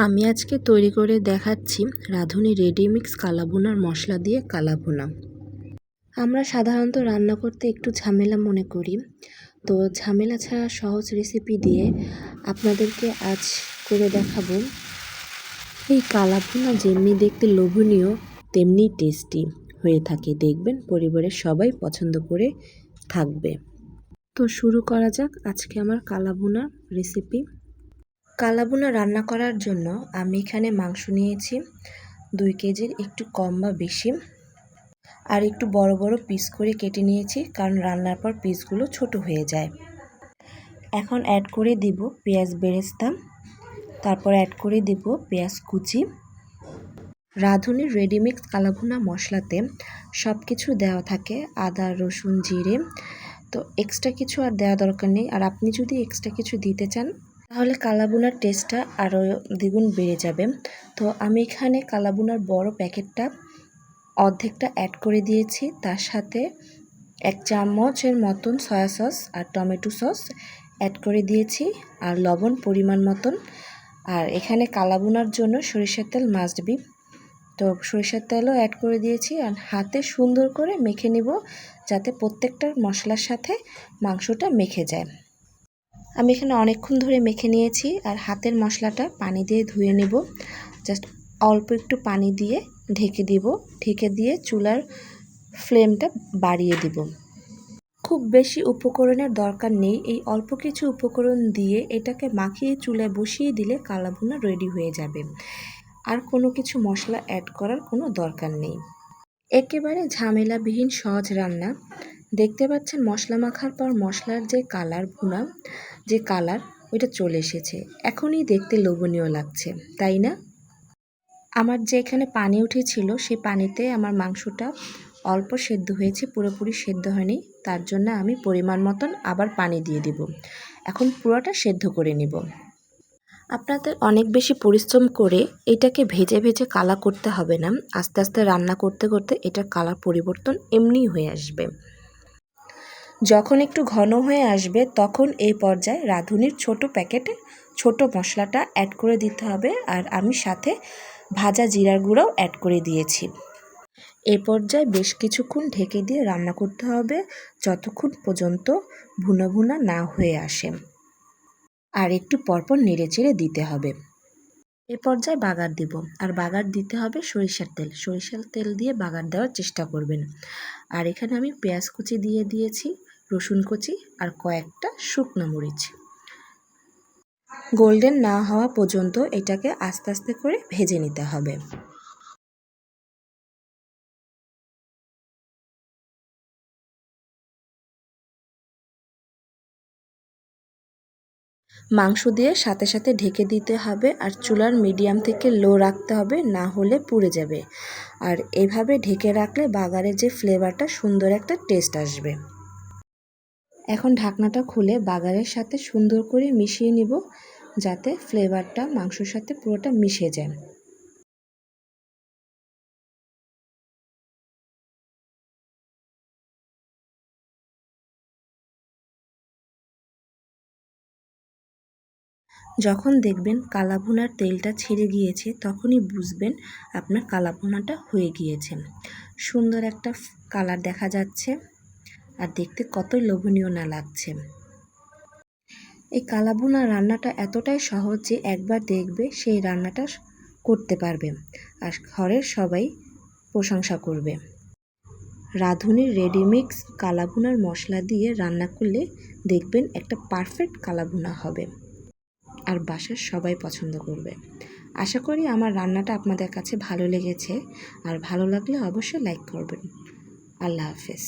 আমি আজকে তৈরি করে দেখাচ্ছি রাঁধুনি রেডিমিক্স কালাভুনার মশলা দিয়ে কালাভুনা। আমরা সাধারণত রান্না করতে একটু ঝামেলা মনে করি, তো ঝামেলা ছাড়া সহজ রেসিপি দিয়ে আপনাদেরকে আজ করে দেখাবো এই কালাভুনা। যেমনি দেখতে লোভনীয় তেমনি টেস্টি হয়ে থাকে, দেখবেন পরিবারের সবাই পছন্দ করে থাকবে। তো শুরু করা যাক আজকে আমার কালাভুনার রেসিপি। কালাভুনা রান্না করার জন্য আমি এখানে মাংস নিয়েছি 2 কেজির একটু কম বা বেশি, আর একটু বড় বড় পিস করে কেটে নিয়েছি, কারণ রান্নার পর পিসগুলো ছোট হয়ে যায়। এখন অ্যাড করে দিব পেঁয়াজ বেরেস্তা, তারপর অ্যাড করে দিব পেঁয়াজ কুচি। রাঁধুনির রেডিমিক্স কালাভুনা মশলাতে সব কিছু দেওয়া থাকে, আদা রসুন জিরে, তো এক্সট্রা কিছু আর দেওয়া দরকার নেই। আর আপনি যদি এক্সট্রা কিছু দিতে চান তাহলে কালাভুনার টেস্টটা আরও দ্বিগুণ বেড়ে যাবে। তো আমি এখানে কালাভুনার বড় প্যাকেটটা অর্ধেকটা অ্যাড করে দিয়েছি, তার সাথে 1 চামচের মতন সয়া সস আর টমেটো সস অ্যাড করে দিয়েছি, আর লবণ পরিমাণ মতন। আর এখানে কালাভুনার জন্য সরিষার তেল মাস্ট বি, তো সরিষার তেলও অ্যাড করে দিয়েছি। আর হাতে সুন্দর করে মেখে নিব, যাতে প্রত্যেকটা মশলার সাথে মাংসটা মেখে যায়। আমি এখানে অনেকক্ষণ ধরে মেখে নিয়েছি, আর হাতের মশলাটা পানি দিয়ে ধুয়ে নেব। জাস্ট অল্প একটু পানি দিয়ে ঢেকে দিব, ঢেকে দিয়ে চুলার ফ্লেমটা বাড়িয়ে দিব। খুব বেশি উপকরণের দরকার নেই, এই অল্প কিছু উপকরণ দিয়ে এটাকে মাখিয়ে চুলায় বসিয়ে দিলে কালাভুনা রেডি হয়ে যাবে। আর কোনো কিছু মশলা অ্যাড করার কোনো দরকার নেই, একেবারে ঝামেলাবিহীন সহজ রান্না। দেখতে পাচ্ছেন মশলা মাখার পর মশলার যে কালার, ভুনা যে কালার, ওইটা চলে এসেছে। এখনই দেখতে লোভনীয় লাগছে, তাই না? আমার যে এখানে পানি উঠেছিল সেই পানিতে আমার মাংসটা অল্প সেদ্ধ হয়েছে, পুরোপুরি সেদ্ধ হয়নি, তার জন্য আমি পরিমাণ মতন আবার পানি দিয়ে দিব। এখন পুরোটা সেদ্ধ করে নিব। আপনাদের অনেক বেশি পরিশ্রম করে এটাকে ভেজে ভেজে কালা করতে হবে না, আস্তে আস্তে রান্না করতে করতে এটার কালার পরিবর্তন এমনিই হয়ে আসবে। যখন একটু ঘন হয়ে আসবে তখন এই পর্যায়ে রাঁধুনির ছোট প্যাকেটে ছোট মশলাটা অ্যাড করে দিতে হবে, আর আমি সাথে ভাজা জিরার গুঁড়াও অ্যাড করে দিয়েছি। এই পর্যায়ে বেশ কিছুক্ষণ ঢেকে দিয়ে রান্না করতে হবে, যতক্ষণ পর্যন্ত ভুনা ভুনা না হয়ে আসে, আর একটু পরপর নেড়েচেড়ে দিতে হবে। এ পর্যায়ে বাগার দিব, আর বাগার দিতে হবে সরিষার তেল। সরিষার তেল দিয়ে বাগার দেওয়ার চেষ্টা করবেন। আর এখানে আমি পেঁয়াজ কুচি দিয়ে দিয়েছি, রসুন কুচি আর কয়েকটা শুকনো মরিচ। গোল্ডেন না হওয়া পর্যন্ত এটাকে আস্তে আস্তে করে ভেজে নিতে হবে। মাংস দিয়ে সাথে সাথে ঢেকে দিতে হবে, আর চুলার মিডিয়াম থেকে লো রাখতে হবে, না হলে পুড়ে যাবে। আর এভাবে ঢেকে রাখলে বাগারের যে ফ্লেভারটা, সুন্দর একটা টেস্ট আসবে। এখন ঢাকনাটা খুলে বাগারের সাথে সুন্দর করে মিশিয়ে নিব, যাতে ফ্লেভারটা মাংসের সাথে পুরোটা মিশে যায়। যখন দেখবেন কালাভুনার তেলটা ছেড়ে গিয়েছে, তখনই বুঝবেন আপনার কালাভুনাটা হয়ে গিয়েছে। সুন্দর একটা কালার দেখা যাচ্ছে, আর দেখতে কতই লোভনীয় না লাগছে। এই কালাভুনা রান্নাটা এতটাই সহজ যে একবার দেখবে সেই রান্নাটা করতে পারবে, আর ঘরের সবাই প্রশংসা করবে। রাঁধুনির রেডিমিক্স কালাভুনার মশলা দিয়ে রান্না করলে দেখবেন একটা পারফেক্ট কালাভুনা হবে, আর বাসার সবাই পছন্দ করবে। আশা করি আমার রান্নাটা আপনাদের কাছে ভালো লেগেছে, আর ভালো লাগলে অবশ্যই লাইক করবেন। আল্লাহ হাফেজ।